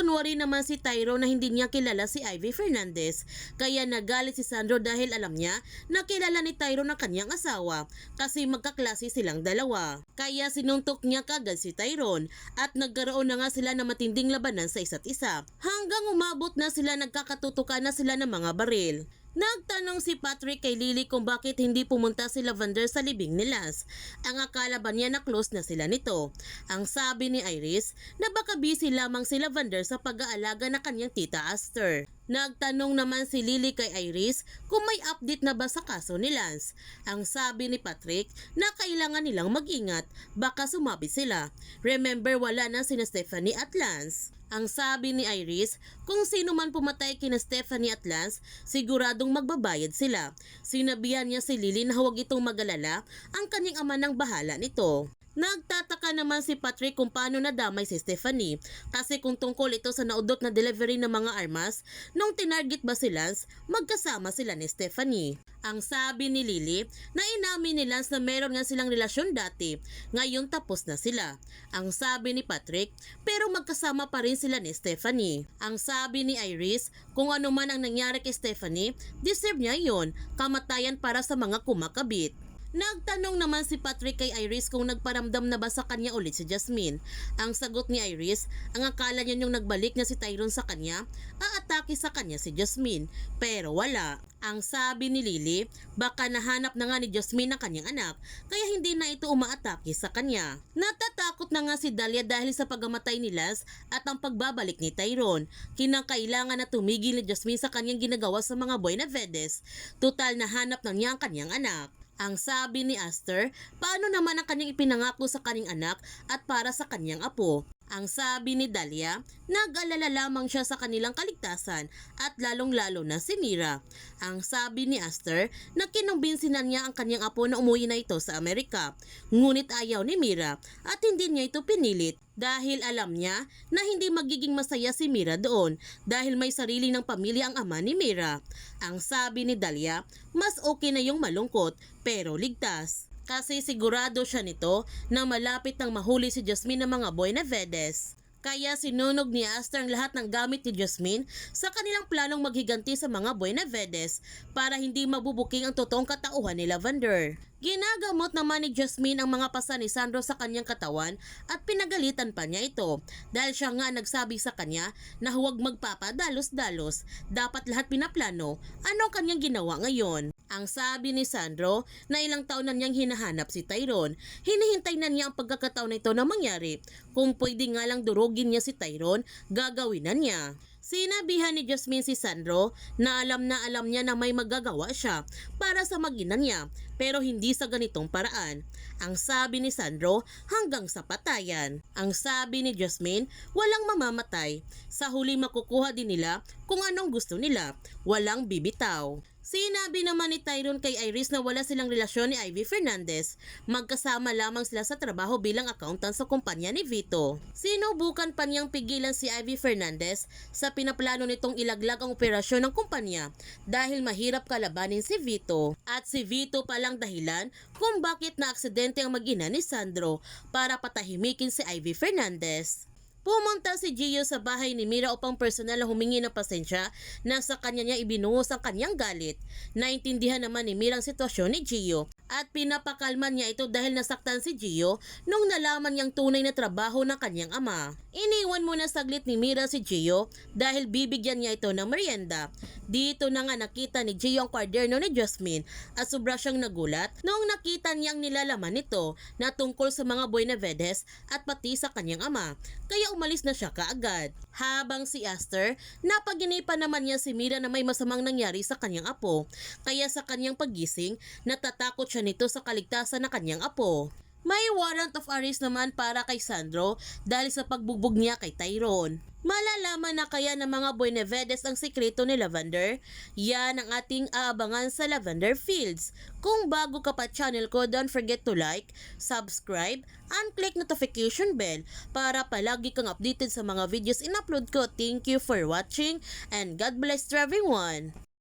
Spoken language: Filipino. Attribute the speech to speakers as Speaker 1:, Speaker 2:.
Speaker 1: Nakunwari naman si Tyrone na hindi niya kilala si Ivy Fernandez, kaya nagalit si Sandro dahil alam niya na kilala ni Tyrone ang kanyang asawa kasi magkaklase silang dalawa. Kaya sinuntok niya kagad si Tyrone at nagkaroon na nga sila ng matinding labanan sa isa't isa hanggang umabot na sila, nagkakatutukan na sila ng mga baril. Nagtanong si Patrick kay Lily kung bakit hindi pumunta si Lavender sa libing ni Lance. Ang akala ba niya na close na sila nito? Ang sabi ni Iris na baka busy lamang si Lavender sa pag-aalaga na kanyang tita Aster. Nagtanong naman si Lily kay Iris kung may update na ba sa kaso ni Lance. Ang sabi ni Patrick na kailangan nilang mag-ingat, baka sumabit sila. Remember, wala na sina Stephanie at Lance. Ang sabi ni Iris, kung sino man pumatay kina Stephanie at Lance, siguradong magbabayad sila. Sinabihan niya si Lily na huwag itong mag-alala, ang kanyang ama nang bahala nito. Nagtataka naman si Patrick kung paano nadamay si Stephanie kasi kung tungkol ito sa naudot na delivery ng mga armas, nung tinarget ba si Lance, magkasama sila ni Stephanie. Ang sabi ni Lily na inamin ni Lance na meron nga silang relasyon dati, ngayon tapos na sila. Ang sabi ni Patrick, pero magkasama pa rin sila ni Stephanie. Ang sabi ni Iris, kung ano man ang nangyari kay Stephanie, deserve niya yon, kamatayan para sa mga kumakabit. Nagtanong naman si Patrick kay Iris kung nagparamdam na ba sa kanya ulit si Jasmine. Ang sagot ni Iris, ang akala niya yung nagbalik na si Tyrone sa kanya, aatake sa kanya si Jasmine. Pero wala. Ang sabi ni Lily, baka nahanap na nga ni Jasmine ang kanyang anak, kaya hindi na ito umaatake sa kanya. Natatakot na nga si Dahlia dahil sa pagamatay ni Lance at ang pagbabalik ni Tyrone. Kinakailangan na tumigil ni Jasmine sa kanyang ginagawa sa mga Buenavedes. Tutal nahanap na niya ang kanyang anak. Ang sabi ni Aster, paano naman ang kanyang ipinangako sa kanyang anak at para sa kanyang apo? Ang sabi ni Dahlia, nag-alala lamang siya sa kanilang kaligtasan at lalong-lalo na si Mira. Ang sabi ni Aster, na kinumbinsinan niya ang kanyang apo na umuwi na ito sa Amerika. Ngunit ayaw ni Mira at hindi niya ito pinilit dahil alam niya na hindi magiging masaya si Mira doon dahil may sarili ng pamilya ang ama ni Mira. Ang sabi ni Dahlia, mas okay na yung malungkot pero ligtas. Kasi sigurado siya nito na malapit nang mahuli si Jasmine ng mga Buenavedes. Kaya sinunog ni Aster ang lahat ng gamit ni Jasmine sa kanilang planong maghiganti sa mga Buenavedes para hindi mabubuking ang totoong katauhan ni Lavender. Ginagamot naman ni Jasmine ang mga pasa ni Sandro sa kanyang katawan at pinagalitan pa niya ito dahil siya nga nagsabi sa kanya na huwag magpapadalos-dalos, dapat lahat pinaplano. Ano ang kanyang ginawa ngayon? Ang sabi ni Sandro na ilang taon na niyang hinahanap si Tyrone, hinihintay na niya ang pagkakataon na ito na mangyari. Kung pwede nga lang durugin niya si Tyrone, gagawin na niya. Sinabihan ni Jasmine si Sandro na alam niya na may magagawa siya para sa mag-ina niya pero hindi sa ganitong paraan. Ang sabi ni Sandro, hanggang sa patayan. Ang sabi ni Jasmine, walang mamamatay. Sa huli makukuha din nila kung anong gusto nila, walang bibitaw. Sinabi naman ni Tyrone kay Iris na wala silang relasyon ni Ivy Fernandez. Magkasama lamang sila sa trabaho bilang accountant sa kumpanya ni Vito. Sinubukan pa niyang pigilan si Ivy Fernandez sa pinaplano nitong ilaglag ang operasyon ng kumpanya dahil mahirap kalabanin si Vito. At si Vito palang dahilan kung bakit na-aksidente ang mag-ina ni Sandro para patahimikin si Ivy Fernandez. Pumunta si Gio sa bahay ni Mira upang personal na humingi ng pasensya na sa kanya niya ibinuhos ang kanyang galit. Naintindihan naman ni Mira ang sitwasyon ni Gio at pinapakalman niya ito dahil nasaktan si Gio nung nalaman niyang tunay na trabaho ng kanyang ama. Iniwan muna saglit ni Mira si Gio dahil bibigyan niya ito ng merienda. Dito na nga nakita ni Gio ang kwaderno ni Jasmine at sobra siyang nagulat noong nakita niyang nilalaman nito na tungkol sa mga Buenavedes at pati sa kanyang ama. Kaya umalis na siya kaagad. Habang si Aster, napaginipan naman niya si Mira na may masamang nangyari sa kanyang apo. Kaya sa kanyang paggising, natatakot siya nito sa kaligtasan ng kanyang apo. May warrant of arrest naman para kay Sandro dahil sa pagbugbog niya kay Tyrone. Malalaman na kaya ng mga Buenavedes ang sikreto ni Lavender? Yan ang ating aabangan sa Lavender Fields. Kung bago ka pa channel ko, don't forget to like, subscribe, and click notification bell para palagi kang updated sa mga videos in-upload ko. Thank you for watching and God bless to everyone!